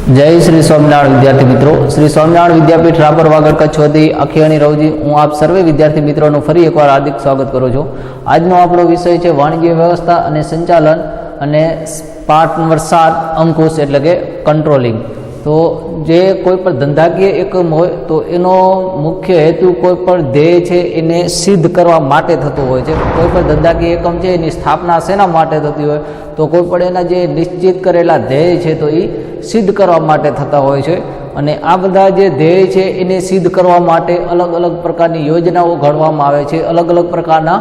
जय श्री स्वामिनारायण विद्यार्थी मित्रों, श्री स्वामिनारायण विद्यापीठ रापर वागड़ कच्छ वती अखियाणी रवजी हूँ आप सर्वे विद्यार्थी मित्रों फरी एक बार हार्दिक स्वागत करूँ छूँ। आजनो आपणो विषय है वाणिज्य व्यवस्था अने संचालन अने पाठ नंबर 7 अंकुश एटले के कंट्रोलिंग। तो जे कोई पर धंधाकीय एकम होय तो एनो मुख्य हेतु कोई पर ध्येय छे एने सिद्ध करवा माटे थतो होय छे। कोई पर धंधाकीय एकम छे एनी स्थापना सेना माटे थती होय तो कोई पण एना जे निश्चित करेला ध्येय छे तो ई सिद्ध करवा माटे थता होय छे। अने आ बधा जे ध्येय छे एने सिद्ध करवा माटे अलग अलग प्रकारनी योजनाओ घडवामां आवे छे, अलग अलग प्रकारना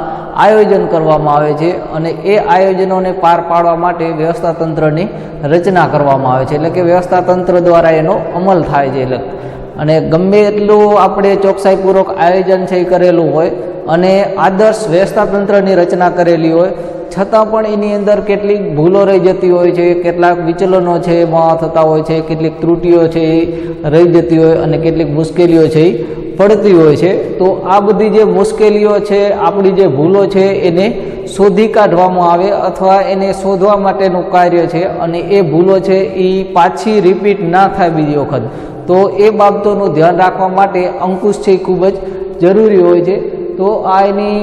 आयोजन करवामां आवे छे अने ए आयोजनोने पार पाडवा माटे व्यवस्था तंत्रनी रचना करवामां आवे छे। એટલે કે વ્યવસ્થા તંત્ર દ્વારા એનો અમલ થાય છે। અને ગમે એટલું આપણે ચોકસાઈપૂર્વક આયોજન છે કરેલું હોય અને આદર્શ વ્યવસ્થા તંત્રની રચના કરેલી હોય છતાં પણ એની અંદર કેટલીક ભૂલો રહી જતી હોય છે, કેટલાક વિચલનો છે એમાં થતા હોય છે, કેટલીક ત્રુટીઓ છે એ રહી જતી હોય અને કેટલીક મુશ્કેલીઓ છે એ પડતી હોય છે। તો આ બધી જે મુશ્કેલીઓ છે, આપણી જે ભૂલો છે એને શોધી કાઢવામાં આવે અથવા એને શોધવા માટેનું કાર્ય છે અને એ ભૂલો છે એ પાછી રિપીટ ના થાય બીજી વખત। તો એ બાબતોનું ધ્યાન રાખવા માટે અંકુશ છે એ ખૂબ જ જરૂરી હોય છે। તો આ એની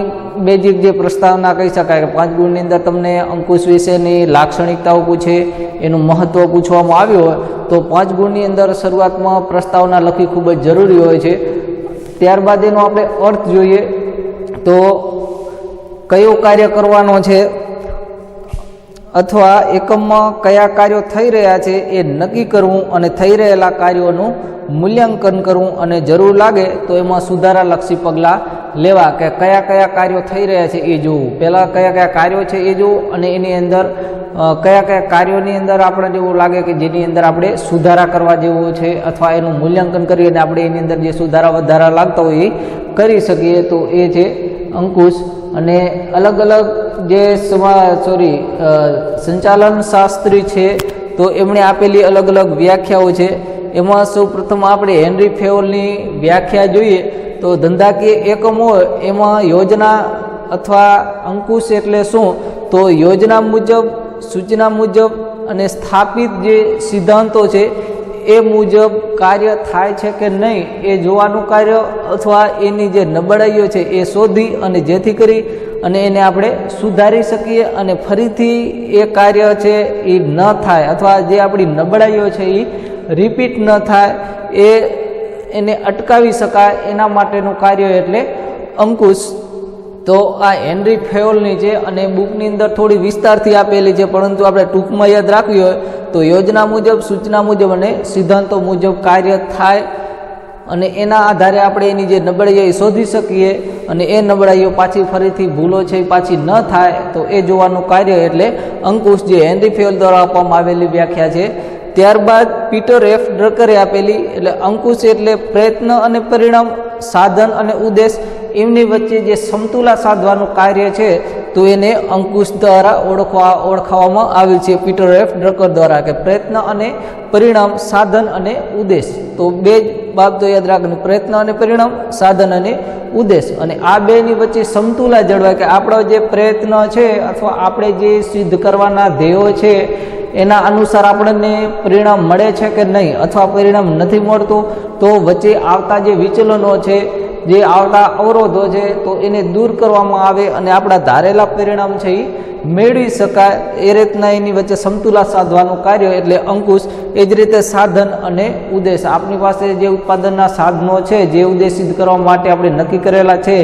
બેઝિક જે પ્રસ્તાવના કહી શકાય કે 5 ગુણની અંદર તમને અંકુશ વિશેની લાક્ષણિકતાઓ પૂછે, એનું મહત્ત્વ પૂછવામાં આવ્યું હોય તો 5 ગુણની અંદર શરૂઆતમાં પ્રસ્તાવના લખવી ખૂબ જ જરૂરી હોય છે। ત્યારબાદ એનો આપણે અર્થ જોઈએ તો કયો કાર્ય કરવાનો છે અથવા એકમમાં કયા કાર્યો થઈ રહ્યા છે એ નક્કી કરવું અને થઈ રહેલા કાર્યોનું મૂલ્યાંકન કરવું અને જરૂર લાગે તો એમાં સુધારાલક્ષી પગલાં લેવા કે કયા કયા કાર્યો થઈ રહ્યા છે એ જોવું। પહેલાં કયા કયા કાર્યો છે એ જોવું અને એની અંદર કયા કયા કાર્યોની અંદર આપણે જેવું લાગે કે જેની અંદર આપણે સુધારા કરવા જેવું છે અથવા એનું મૂલ્યાંકન કરી અને આપણે એની અંદર જે સુધારા વધારા લાગતા હોય એ કરી શકીએ તો એ છે અંકુશ। અને અલગ અલગ જે સંચાલન શાસ્ત્રી છે તો એમણે આપેલી અલગ અલગ વ્યાખ્યાઓ છે। એમાં સૌ પ્રથમ આપણે હેનરી ફેવલની વ્યાખ્યા જોઈએ તો ધંધાકીય એકમ હોય એમાં યોજના અથવા અંકુશ એટલે શું તો યોજના મુજબ, સૂચના મુજબ અને સ્થાપિત જે સિદ્ધાંતો છે એ મુજબ કાર્ય થાય છે કે નહીં એ જોવાનું કાર્ય અથવા એની જે નબળાઈઓ છે એ શોધી અને જેથી કરી અને એને આપણે સુધારી શકીએ અને ફરીથી એ કાર્ય છે એ ન થાય અથવા જે આપણી નબળાઈઓ છે એ રિપીટ ન થાય એને અટકાવી શકાય એના માટેનું કાર્ય એટલે અંકુશ। તો આ હેનરી ફેવલની છે અને બુકની અંદર થોડી વિસ્તારથી આપેલી છે પરંતુ આપણે ટૂંકમાં યાદ રાખવી હોય તો યોજના મુજબ, સૂચના મુજબ અને સિદ્ધાંતો મુજબ કાર્ય થાય અને એના આધારે આપણે એની જે નબળાઈઓ એ શોધી શકીએ અને એ નબળાઈઓ પાછી ફરીથી ભૂલો છે એ પાછી ન થાય તો એ જોવાનું કાર્ય એટલે અંકુશ, જે હેનરી ફેવલ દ્વારા આપવામાં આવેલી વ્યાખ્યા છે। ત્યારબાદ પીટર એફ ડ્રકરે આપેલી એટલે અંકુશ એટલે પ્રયત્ન અને પરિણામ, સાધન અને ઉદ્દેશ એમની વચ્ચે જે સમતુલા સાધવાનું કાર્ય છે તો એને અંકુશ દ્વારા ઓળખાવવામાં આવ્યું છે પીટર એફ ડ્રકર દ્વારા કે પ્રયત્ન અને પરિણામ, સાધન અને ઉદ્દેશ। તો બે જ બાબતો યાદ રાખવાની, પ્રયત્ન અને પરિણામ, સાધન અને ઉદ્દેશ। અને આ બેની વચ્ચે સમતુલા જળવાય કે આપણો જે પ્રયત્ન છે અથવા આપણે જે સિદ્ધ કરવાના ધ્યેયો છે એના અનુસાર આપણને પરિણામ મળે છે કે નહીં અથવા પરિણામ નથી મળતું તો વચ્ચે આવતા જે વિચલનો છે, જે આવતા અવરોધો છે તો એને દૂર કરવામાં આવે અને આપણા ધારેલા પરિણામ છે એ મેળવી શકાય। એ રીતના એની વચ્ચે સમતુલા સાધવાનું કાર્ય એટલે અંકુશ। એ જ રીતે સાધન અને ઉદ્દેશ, આપણી પાસે જે ઉત્પાદનના સાધનો છે, જે ઉદ્દેશ સિદ્ધ કરવા માટે આપણે નક્કી કરેલા છે,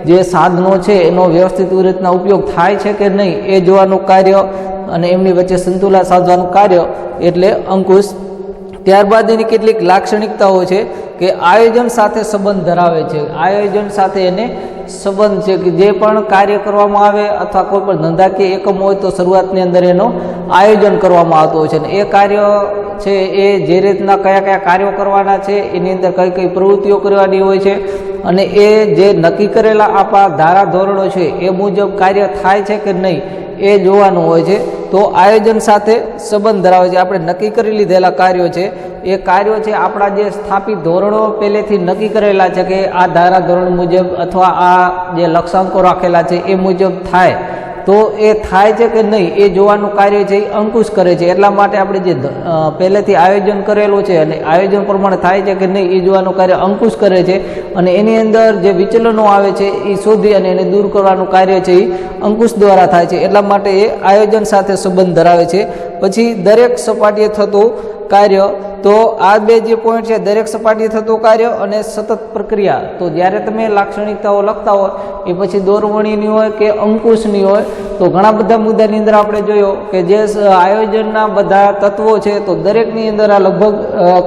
જે સાધનો છે એનો વ્યવસ્થિત રીતના ઉપયોગ થાય છે કે નહીં એ જોવાનું કાર્ય અને એમની વચ્ચે સંતુલન સાધવાનું કાર્ય એટલે અંકુશ। ત્યારબાદ એની કેટલીક લાક્ષણિકતાઓ છે કે આયોજન સાથે સંબંધ ધરાવે છે। આયોજન સાથે એને સંબંધ છે કે જે પણ કાર્ય કરવામાં આવે અથવા કોઈ પણ ધંધાકીય એકમ હોય તો શરૂઆતની અંદર એનો આયોજન કરવામાં આવતું હોય છે અને એ કાર્ય છે એ જે રીતના કયા કયા કાર્યો કરવાના છે એની અંદર કઈ કઈ પ્રવૃત્તિઓ કરવાની હોય છે અને એ જે નક્કી કરેલા આપણા ધારાધોરણો છે એ મુજબ કાર્ય થાય છે કે નહીં એ જોવાનું હોય છે। તો આયોજન સાથે સંબંધ ધરાવે છે। આપણે નક્કી કરી લીધેલા કાર્યો છે એ કાર્યો છે આપણા જે સ્થાપિત ધોરણો પહેલેથી નક્કી કરેલા છે કે આ ધારા ધોરણ મુજબ અથવા આ જે લક્ષ્યાંકો રાખેલા છે એ મુજબ થાય તો એ થાય છે કે નહીં એ જોવાનું કાર્ય છે એ અંકુશ કરે છે. એટલા માટે આપણે જે પહેલેથી આયોજન કરેલું છે અને આયોજન પ્રમાણે થાય છે કે નહીં એ જોવાનું કાર્ય અંકુશ કરે છે, અને એની અંદર જે વિચલનો આવે છે એ શોધી અને એને દૂર કરવાનું કાર્ય છે એ અંકુશ દ્વારા થાય છે. એટલા માટે એ આયોજન સાથે સંબંધ ધરાવે છે. પછી દરેક સપાટીએ થતું કાર્ય, તો આ બે જે પોઈન્ટ છે, દરેક સપાટીએ થતું કાર્ય અને સતત પ્રક્રિયા. તો જ્યારે તમે લાક્ષણિકતાઓ લખતા હોય એ પછી દોરવણીની હોય કે અંકુશની હોય, તો ઘણા બધા મુદ્દાની અંદર આપણે જોયો કે જે આયોજનના બધા તત્વો છે તો દરેકની અંદર આ લગભગ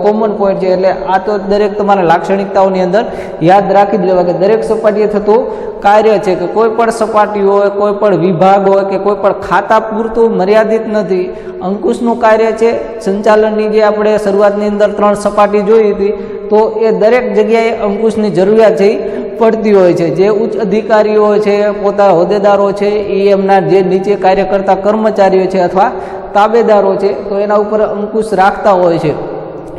કોમન પોઈન્ટ છે. એટલે આ તો દરેક તમારા લાક્ષણિકતાઓની અંદર યાદ રાખી જ લેવા કે દરેક સપાટીએ થતું કાર્ય છે કે કોઈ પણ સપાટી હોય, કોઈ પણ વિભાગ હોય કે કોઈ પણ ખાતા પૂરતું મર્યાદિત નથી. અંકુશનું કાર્ય છે સંચાલનની જે આપણે શરૂઆતની અંદર 3 સપાટી જોઈ હતી, તો એ દરેક જગ્યાએ અંકુશની જરૂરિયાત છે પડતી હોય છે. જે ઉચ્ચ અધિકારીઓ છે, પોતાના હોદ્દેદારો છે, એ એમના જે નીચે કાર્ય કરતા કર્મચારીઓ છે અથવા તાબેદારો છે, તો એના ઉપર અંકુશ રાખતા હોય છે.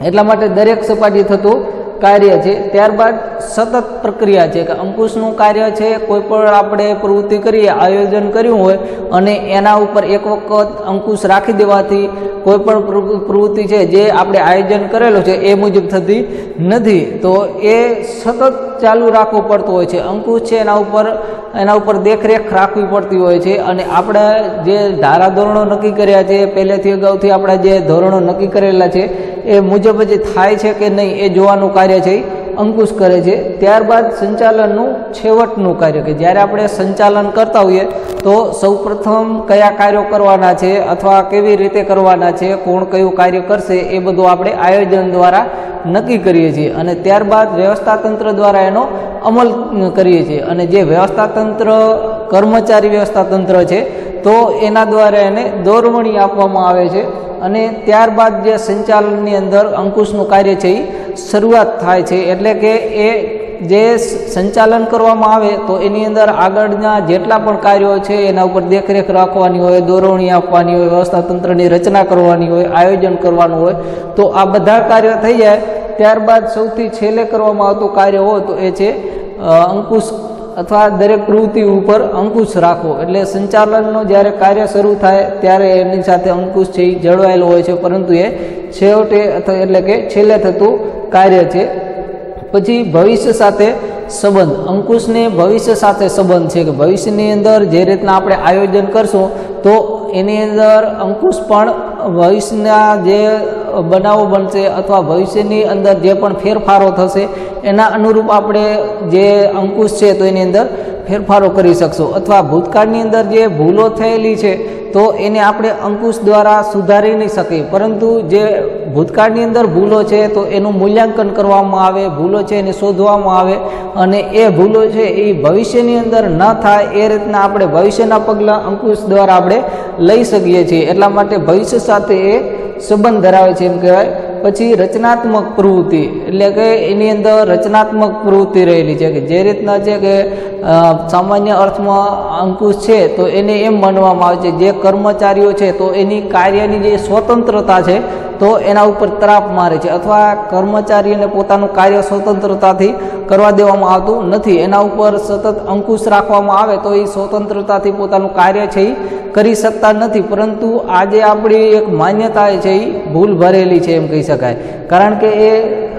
એટલા માટે દરેક સપાટી થતું કાર્ય છે. ત્યારબાદ સતત પ્રક્રિયા છે કે અંકુશનું કાર્ય છે કોઈ પણ આપણે પ્રવૃત્તિ કરીએ, આયોજન કર્યું હોય અને એના ઉપર એક વખત અંકુશ રાખી દેવાથી કોઈ પણ પ્રવૃત્તિ છે જે આપણે આયોજન કરેલું છે એ મુજબ થતી નથી. તો એ સતત ચાલુ રાખવું પડતું હોય છે. અંકુશ છે એના ઉપર દેખરેખ રાખવી પડતી હોય છે. અને આપણે જે ધારાધોરણો નક્કી કર્યા છે, પહેલેથી અગાઉથી આપણા જે ધોરણો નક્કી કરેલા છે એ મુજબ જ થાય છે કે નહીં એ જોવાનું કાર્ય છે અંકુશ કરે છે. ત્યારબાદ સંચાલનનું છેવટનું કાર્ય કે જ્યારે આપણે સંચાલન કરતા હોઈએ તો સૌપ્રથમ કયા કાર્યો કરવાના છે અથવા કેવી રીતે કરવાના છે, કોણ કયું કાર્ય કરશે, એ બધું આપણે આયોજન દ્વારા નક્કી કરીએ છીએ. અને ત્યારબાદ વ્યવસ્થાતંત્ર દ્વારા એનો અમલ કરીએ છીએ. અને જે વ્યવસ્થાતંત્ર કર્મચારી વ્યવસ્થાતંત્ર છે તો એના દ્વારા એને દોરવણી આપવામાં આવે છે. અને ત્યારબાદ જે સંચાલનની અંદર અંકુશનું કાર્ય છે એ શરૂઆત થાય છે. એટલે કે એ જે સંચાલન કરવામાં આવે તો એની અંદર આગળના જેટલા પણ કાર્યો છે એના ઉપર દેખરેખ રાખવાની હોય, દોરવણી આપવાની હોય, વ્યવસ્થાતંત્રની રચના કરવાની હોય, આયોજન કરવાનું હોય, તો આ બધા કાર્યો થઈ જાય. ત્યારબાદ સૌથી છેલ્લે કરવામાં આવતું કાર્ય હોય તો એ છે અંકુશ અથવા દરેક પ્રવૃત્તિ ઉપર અંકુશ રાખવો. એટલે સંચાલનનો જ્યારે કાર્ય શરૂ થાય ત્યારે એની સાથે અંકુશ છે એ જળવાયેલો હોય છે, પરંતુ એ છેવટે એટલે કે છેલ્લે થતું કાર્ય છે. પછી ભવિષ્ય સાથે સંબંધ. અંકુશને ભવિષ્ય સાથે સંબંધ છે કે ભવિષ્યની અંદર જે રીતના આપણે આયોજન કરશું તો એની અંદર અંકુશ પણ ભવિષ્યના જે બનાવો બનશે અથવા ભવિષ્યની અંદર જે પણ ફેરફારો થશે એના અનુરૂપ આપણે જે અંકુશ છે તો એની અંદર ફેરફારો કરી શકશું. અથવા ભૂતકાળની અંદર જે ભૂલો થયેલી છે તો એને આપણે અંકુશ દ્વારા સુધારી નહીં શકીએ, પરંતુ જે ભૂતકાળની અંદર ભૂલો છે તો એનું મૂલ્યાંકન કરવામાં આવે, ભૂલો છે એને શોધવામાં આવે અને એ ભૂલો છે એ ભવિષ્યની અંદર ન થાય એ રીતના આપણે ભવિષ્યના પગલાં અંકુશ દ્વારા આપણે લઈ શકીએ છીએ. એટલા માટે ભવિષ્ય સાથે એ સંબંધ ધરાવે છે એમ કહેવાય. પછી રચનાત્મક પ્રવૃત્તિ એટલે કે એની અંદર રચનાત્મક પ્રવૃત્તિ રહેલી છે કે જે રીતના છે કે સામાન્ય અર્થમાં અંકુશ છે તો એને એમ માનવામાં આવે છે જે કર્મચારીઓ છે તો એની કાર્યની જે સ્વતંત્રતા છે તો એના ઉપર તરાપ મારે છે, અથવા કર્મચારીને પોતાનું કાર્ય સ્વતંત્રતાથી કરવા દેવામાં આવતું નથી. એના ઉપર સતત અંકુશ રાખવામાં આવે તો એ સ્વતંત્રતાથી પોતાનું કાર્ય છે એ કરી શકતા નથી. પરંતુ આજે આપણી એક માન્યતા છે એ ભૂલ ભરેલી છે એમ કહી શકાય, કારણ કે એ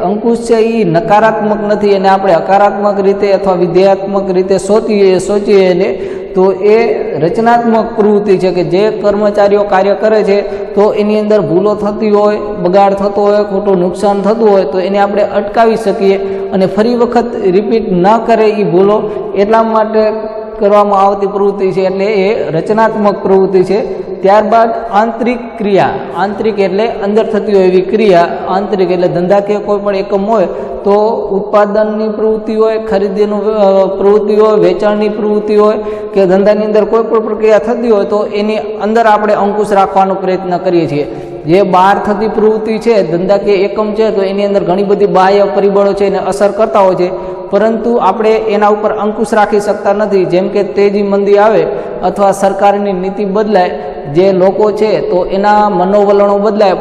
અંકુશ છે એ નકારાત્મક નથી, અને આપણે હકારાત્મક રીતે અથવા વિધેયાત્મક રીતે સોચીએ એને તો એ રચનાત્મક પ્રવૃત્તિ છે કે જે કર્મચારીઓ કાર્ય કરે છે તો એની અંદર ભૂલો થતી હોય, બગાડ થતો હોય, ખોટું નુકસાન થતું હોય તો એને આપણે અટકાવી શકીએ અને ફરી વખત રિપીટ ન કરે એ ભૂલો, એટલા માટે કરવામાં આવતી પ્રવૃત્તિ છે. એટલે એ રચનાત્મક પ્રવૃત્તિ છે. ત્યારબાદ આંતરિક ક્રિયા. આંતરિક એટલે અંદર થતી હોય એવી ક્રિયા. આંતરિક એટલે ધંધાકીય કોઈ પણ એકમ હોય તો ઉત્પાદનની પ્રવૃત્તિ હોય, ખરીદીની પ્રવૃત્તિ હોય, વેચાણની પ્રવૃત્તિ હોય કે ધંધાની અંદર કોઈ પણ પ્રક્રિયા થતી હોય તો એની અંદર આપણે અંકુશ રાખવાનો પ્રયત્ન કરીએ છીએ. જે બહાર થતી પ્રવૃત્તિ છે, ધંધાકીય એકમ છે, તો એની અંદર ઘણી બધી બાહ્ય પરિબળો છે એને અસર કરતા હોય છે, પરંતુ આપણે એના ઉપર અંકુશ રાખી શકતા નથી. જેમ કે તેજી મંદી આવે અથવા સરકારની નીતિ બદલાય, જે લોકો છે તો એના મનોવલણો બદલાય,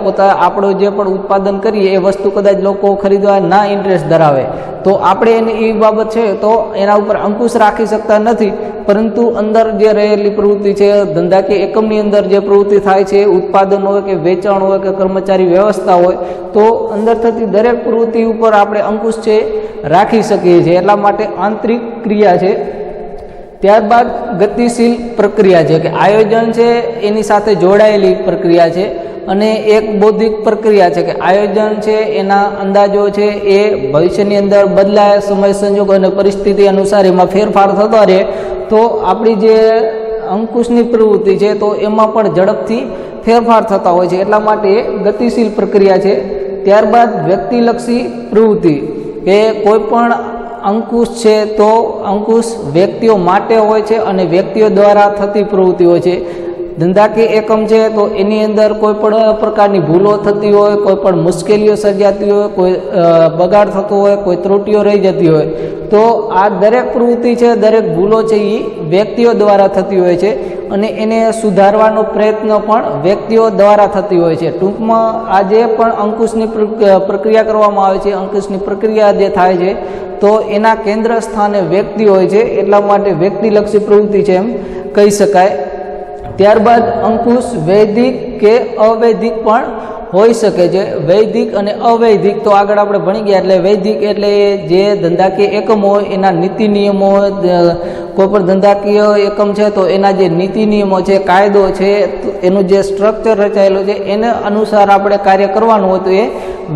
આપણું જે પણ ઉત્પાદન કરીએ એ વસ્તુ કદાચ લોકો ખરીદવા ના ઇન્ટરેસ્ટ ધરાવે તો આપણે એની એ બાબત છે તો એના ઉપર અંકુશ રાખી શકતા નથી. પરંતુ અંદર જે રહેલી પ્રવૃત્તિ છે, ધંધાકીય એકમની અંદર જે પ્રવૃત્તિ થાય છે, ઉત્પાદન હોય કે વેચાણ હોય કે કર્મચારી વ્યવસ્થા હોય, તો અંદર થતી દરેક પ્રવૃત્તિ ઉપર આપણે અંકુશ છે રાખી શકીએ છીએ. એટલા માટે આંતરિક ક્રિયા છે. ત્યારબાદ ગતિશીલ પ્રક્રિયા છે કે આયોજન છે એની સાથે જોડાયેલી પ્રક્રિયા છે, અને એક બૌદ્ધિક પ્રક્રિયા છે કે આયોજન છે એના અંદાજો છે એ ભવિષ્યની અંદર બદલાય, સમય સંજોગો અને પરિસ્થિતિ અનુસાર એમાં ફેરફાર થતો રહે, તો આપણી જે અંકુશની પ્રવૃત્તિ છે તો એમાં પણ ઝડપથી ફેરફાર થતા હોય છે. એટલા માટે ગતિશીલ પ્રક્રિયા છે. ત્યારબાદ વ્યક્તિલક્ષી પ્રવૃત્તિ કે કોઈ પણ અંકુશ છે તો અંકુશ વ્યક્તિઓ માટે હોય છે અને વ્યક્તિઓ દ્વારા થતી પ્રવૃત્તિ હોય છે. ધંધાકીય એકમ છે તો એની અંદર કોઈ પણ પ્રકારની ભૂલો થતી હોય, કોઈ પણ મુશ્કેલીઓ સર્જાતી હોય, કોઈ બગાડ થતો હોય, કોઈ ત્રુટીઓ રહી જતી હોય, તો આ દરેક પ્રવૃત્તિ છે, દરેક ભૂલો છે એ વ્યક્તિઓ દ્વારા થતી હોય છે અને એને સુધારવાનો પ્રયત્ન પણ વ્યક્તિઓ દ્વારા થતી હોય છે. ટૂંકમાં આ જે પણ અંકુશની પ્રક્રિયા કરવામાં આવે છે, અંકુશની પ્રક્રિયા જે થાય છે તો એના કેન્દ્ર સ્થાને વ્યક્તિ હોય છે, એટલા માટે વ્યક્તિલક્ષી પ્રવૃત્તિ છે એમ કહી શકાય. ત્યારબાદ અંકુશ વૈદિક કે અવૈદિક પણ હોઈ શકે છે. વૈદિક અને અવૈદિક તો આગળ આપણે ભણી ગયા. એટલે વૈદિક એટલે જે ધંધાકીય એકમ હોય એના નીતિ નિયમો, કોઈ પણ ધંધાકીય એકમ છે તો એના જે નીતિ નિયમો છે, કાયદો છે, એનું જે સ્ટ્રક્ચર રચાયેલું છે એને અનુસાર આપણે કાર્ય કરવાનું હોય તો એ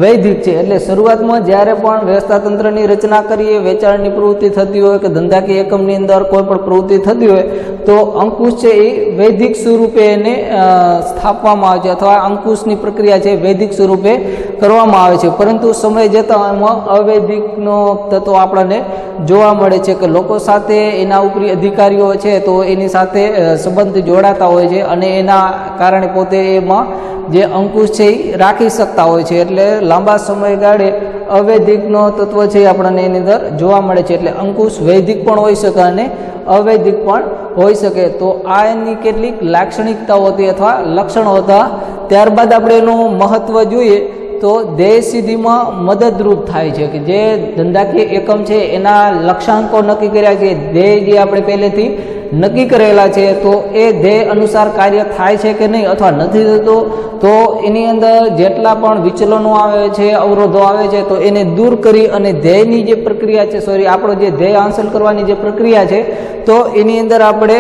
વૈદિક છે. એટલે શરૂઆતમાં જ્યારે પણ વ્યવસ્થા તંત્રની રચના કરીએ, વેચાણની પ્રવૃત્તિ થતી હોય કે ધંધાકીય એકમની અંદર કોઈ પણ પ્રવૃત્તિ થતી હોય તો અંકુશ છે એ વૈદિક સ્વરૂપે એને સ્થાપવામાં આવે છે, અથવા અંકુશની પ્રક્રિયા છે વૈદિક સ્વરૂપે કરવામાં આવે છે. પરંતુ સમય જતાં એમાં અવૈદિકનો તત્વ આપણને જોવા મળે છે કે લોકો સાથે એના ઉપરી અધિકારીઓ છે તો એની સાથે સંબંધ જોડાતા હોય છે અને એના કારણે પોતે એમાં જે અંકુશ છે એ રાખી શકતા હોય છે. એટલે લાંબા સમયગાળે અવૈદિકનો તત્વ છે એ આપણને એની અંદર જોવા મળે છે. એટલે અંકુશ વૈદિક પણ હોઈ શકે અને અવૈદિક પણ હોઈ શકે. તો આ એની કેટલીક લાક્ષણિકતાઓ હતી અથવા લક્ષણો હતા. ત્યારબાદ આપણે એનું મહત્વ જોઈએ તો ધ્યેય સિદ્ધિમાં મદદરૂપ થાય છે કે જે ધંધાકીય એકમ છે એના લક્ષ્યાંકો નક્કી કર્યા છે, ધ્યેય જે આપણે પહેલેથી નક્કી કરેલા છે, તો એ ધ્યેય અનુસાર કાર્ય થાય છે કે નહીં અથવા નથી થતો, તો એની અંદર જેટલા પણ વિચલનો આવે છે, અવરોધો આવે છે, તો એને દૂર કરી અને ધ્યેયની જે પ્રક્રિયા છે, આપણો જે ધ્યેય હાંસલ કરવાની જે પ્રક્રિયા છે તો એની અંદર આપણે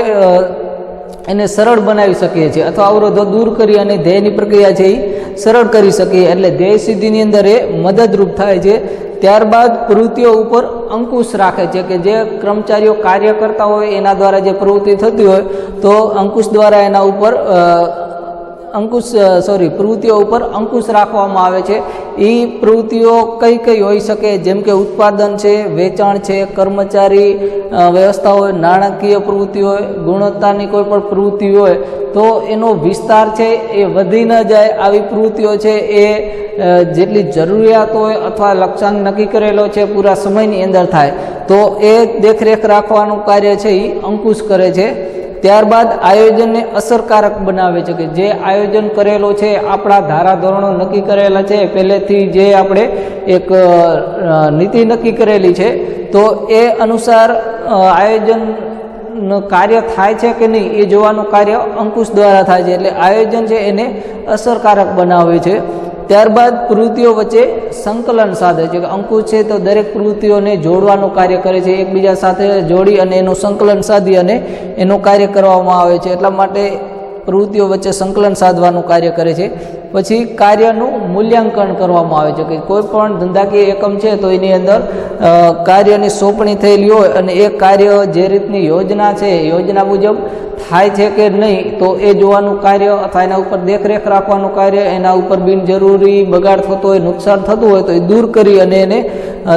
એને સરળ બનાવી શકીએ છીએ અથવા અવરોધો દૂર કરી અને ધ્યેયની પ્રક્રિયા છે એ સરળ કરી શકીએ. એટલે ધ્યેય સિદ્ધિની અંદર એ મદદરૂપ થાય છે. ત્યારબાદ પ્રવૃત્તિઓ ઉપર અંકુશ રાખે છે કે જે કર્મચારીઓ કાર્ય કરતા હોય એના દ્વારા જે પ્રવૃત્તિ થતી હોય તો અંકુશ દ્વારા એના ઉપર પ્રવૃત્તિઓ ઉપર અંકુશ રાખવામાં આવે છે. એ પ્રવૃત્તિઓ કઈ કઈ હોઈ શકે, જેમ કે ઉત્પાદન છે, વેચાણ છે, કર્મચારી વ્યવસ્થા હોય, નાણાકીય પ્રવૃત્તિ હોય, ગુણવત્તાની કોઈ પણ પ્રવૃત્તિ હોય તો એનો વિસ્તાર છે એ વધી ન જાય, આવી પ્રવૃત્તિઓ છે એ જેટલી જરૂરિયાત હોય અથવા લક્ષ્યાંક નક્કી કરેલો છે પૂરા સમયની અંદર થાય તો એ દેખરેખ રાખવાનું કાર્ય છે એ અંકુશ કરે છે. ત્યારબાદ આયોજનને અસરકારક બનાવે છે કે જે આયોજન કરેલો છે, આપણા ધારાધોરણો નક્કી કરેલા છે, પહેલેથી જે આપણે એક નીતિ નક્કી કરેલી છે તો એ અનુસાર આયોજન કાર્ય થાય છે કે નહીં એ જોવાનું કાર્ય અંકુશ દ્વારા થાય છે. એટલે આયોજન છે એને અસરકારક બનાવે છે. ત્યારબાદ પ્રવૃત્તિઓ વચ્ચે સંકલન સાધે છે કે અંકુશ છે તો દરેક પ્રવૃત્તિઓને જોડવાનું કાર્ય કરે છે, એકબીજા સાથે જોડી અને એનું સંકલન સાધી અને એનું કાર્ય કરવામાં આવે છે. એટલા માટે પ્રવૃત્તિઓ વચ્ચે સંકલન સાધવાનું કાર્ય કરે છે. પછી કાર્યનું મૂલ્યાંકન કરવામાં આવે છે કે કોઈ પણ ધંધાકીય એકમ છે તો એની અંદર કાર્યની સોંપણી થયેલી હોય અને એ કાર્ય જે રીતની યોજના છે, યોજના મુજબ થાય છે કે નહીં તો એ જોવાનું કાર્ય અથવા એના ઉપર દેખરેખ રાખવાનું કાર્ય, એના ઉપર બિનજરૂરી બગાડ થતો હોય, નુકસાન થતું હોય તો એ દૂર કરી અને એને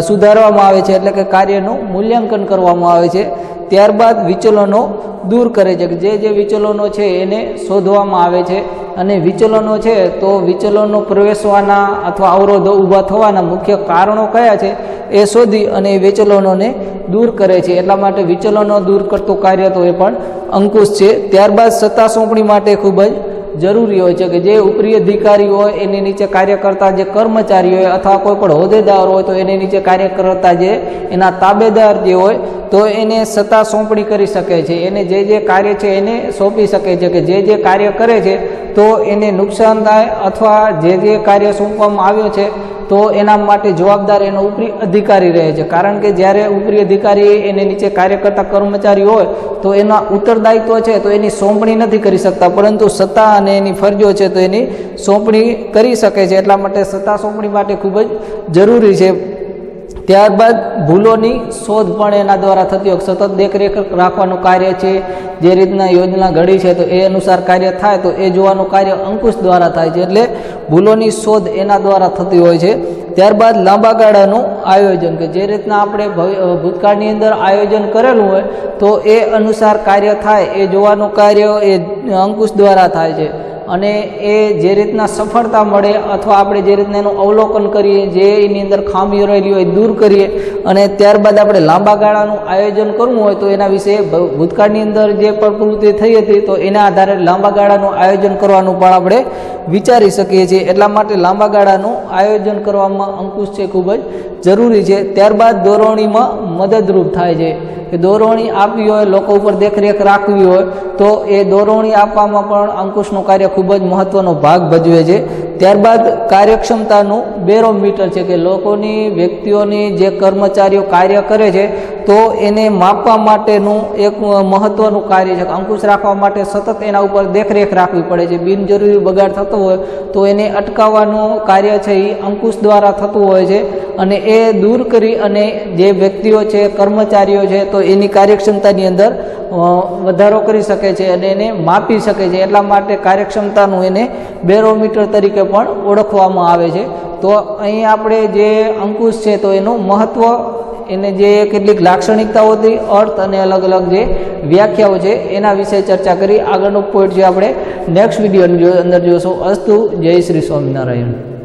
સુધારવામાં આવે છે. એટલે કે કાર્યનું મૂલ્યાંકન કરવામાં આવે છે. ત્યારબાદ વિચલનો દૂર કરે છે કે જે વિચલનો છે એને શોધવામાં આવે છે અને વિચલનો છે તો વિચલનો પ્રવેશવાના અથવા અવરોધો ઊભા થવાના મુખ્ય કારણો કયા છે એ શોધી અને એ વિચલનોને દૂર કરે છે. એટલા માટે વિચલનો દૂર કરતું કાર્ય તો એ પણ અંકુશ છે. ત્યારબાદ સત્તા સોંપણી માટે ખૂબ જ જરૂરી હોય છે કે જે ઉપરી અધિકારી હોય એની નીચે કાર્ય કરતા જે કર્મચારી હોય અથવા કોઈ પણ હોદ્દેદાર હોય તો એની નીચે કાર્ય કરતા જે એના તાબેદાર જે હોય તો એને સત્તા સોંપણી કરી શકે છે, એને જે કાર્ય છે એને સોંપી શકે છે કે જે કાર્ય કરે છે તો એને નુકસાન થાય અથવા જે કાર્ય સોંપવામાં આવ્યો છે તો એના માટે જવાબદાર એનો ઉપરી અધિકારી રહે છે. કારણ કે જ્યારે ઉપરી અધિકારી એને નીચે કાર્ય કરતા કર્મચારી હોય તો એના ઉત્તરદાયિત્વ છે તો એની સોંપણી નથી કરી શકતા, પરંતુ સત્તા અને એની ફરજો છે તો એની સોંપણી કરી શકે છે. એટલા માટે સત્તા સોંપણી માટે ખૂબ જ જરૂરી છે. ત્યારબાદ ભૂલોની શોધ પણ એના દ્વારા થતી હોય, સતત દેખરેખ રાખવાનું કાર્ય છે. જે રીતના યોજના ઘડી છે તો એ અનુસાર કાર્ય થાય તો એ જોવાનું કાર્ય અંકુશ દ્વારા થાય છે, એટલે ભૂલોની શોધ એના દ્વારા થતી હોય છે. ત્યારબાદ લાંબા ગાળાનું આયોજન, કે જે રીતના આપણે ભૂતકાળની અંદર આયોજન કરેલું હોય તો એ અનુસાર કાર્ય થાય એ જોવાનું કાર્ય એ અંકુશ દ્વારા થાય છે. અને એ જે રીતના સફળતા મળે અથવા આપણે જે રીતના એનું અવલોકન કરીએ, જે એની અંદર ખામીઓ રહેલી હોય દૂર કરીએ અને ત્યારબાદ આપણે લાંબા ગાળાનું આયોજન કરવું હોય તો એના વિશે ભૂતકાળની અંદર જે પ્રવૃત્તિ થઈ હતી તો એના આધારે લાંબા ગાળાનું આયોજન કરવાનું પણ આપણે વિચારી શકીએ છીએ. એટલા માટે લાંબા ગાળાનું આયોજન કરવામાં અંકુશ છે ખૂબ જ જરૂરી છે. ત્યારબાદ દોરવણીમાં મદદરૂપ થાય છે, કે દોરવણી આપવી હોય, લોકો ઉપર દેખરેખ રાખવી હોય તો એ દોરવણી આપવામાં પણ અંકુશનું કાર્ય ખૂબ જ મહત્વનો ભાગ ભજવે છે. ત્યારબાદ કાર્યક્ષમતાનું બેરોમીટર છે, કે લોકોની વ્યક્તિઓની જે કર્મચારીઓ કાર્ય કરે છે તો એને માપવા માટેનું એક મહત્વનું કાર્ય છે. અંકુશ રાખવા માટે સતત એના ઉપર દેખરેખ રાખવી પડે છે. બિનજરૂરી બગાડ થતો હોય તો એને અટકાવવાનું કાર્ય છે એ અંકુશ દ્વારા થતું હોય છે, અને એ દૂર કરી અને જે વ્યક્તિઓ છે કર્મચારીઓ છે તો એની કાર્યક્ષમતાની અંદર વધારો કરી શકે છે અને એને માપી શકે છે. એટલા માટે કાર્યક્ષમતાનું એને બેરોમીટર તરીકે પણ ઓળખવામાં આવે છે. તો અહીં આપણે જે અંકુશ છે તો એનું મહત્વ, એને જે કેટલીક લાક્ષણિકતાઓ હતી, અર્થ અને અલગ અલગ જે વ્યાખ્યાઓ છે એના વિશે ચર્ચા કરી. આગળનો પોઈન્ટ છે આપણે નેક્સ્ટ વિડીયોની અંદર જોશું. અસ્તુ. જય શ્રી સ્વામિનારાયણ.